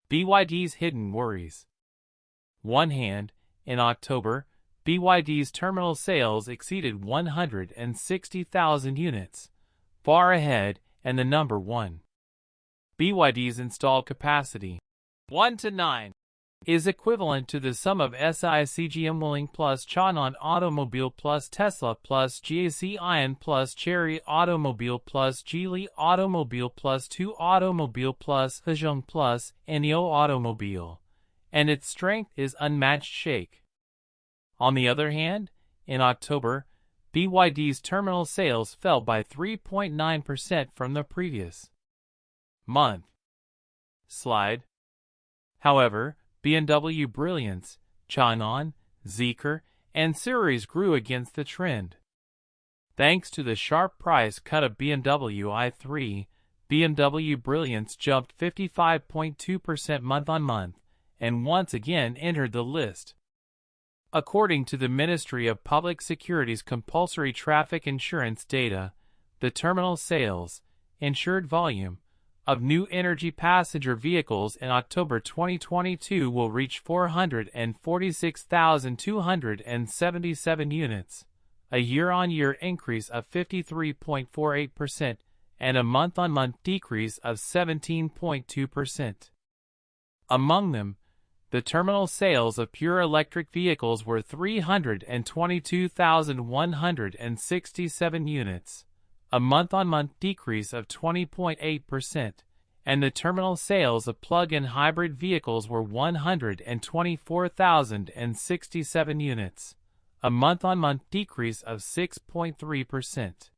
BYD's hidden worries. One hand, in October, BYD's terminal sales exceeded 160,000 units, far ahead and the number one. BYD's installed capacity, 1 to 9, is equivalent to the sum of SAIC-GM-Wuling plus Changan Automobile plus Tesla plus GAC Aian plus Chery Automobile plus Geely Automobile plus 2 Automobile plus Hezhong plus NEO Automobile, and its strength is unmatched SAIC. On the other hand, in October, BYD's terminal sales fell by 3.9% from the previous month. Slide. However, BMW Brilliance, Changan, Zeekr, and Chery grew against the trend. Thanks to the sharp price cut of BMW i3, BMW Brilliance jumped 55.2% month-on-month, and once again entered the list. According to the Ministry of Public Security's compulsory traffic insurance data, the terminal sales, insured volume, of new energy passenger vehicles in October 2022 will reach 446,277 units, a year-on-year increase of 53.48% and a month-on-month decrease of 17.2%. Among them, the terminal sales of pure electric vehicles were 322,167 units, a month-on-month decrease of 20.8%, and the terminal sales of plug-in hybrid vehicles were 124,067 units, a month-on-month decrease of 6.3%.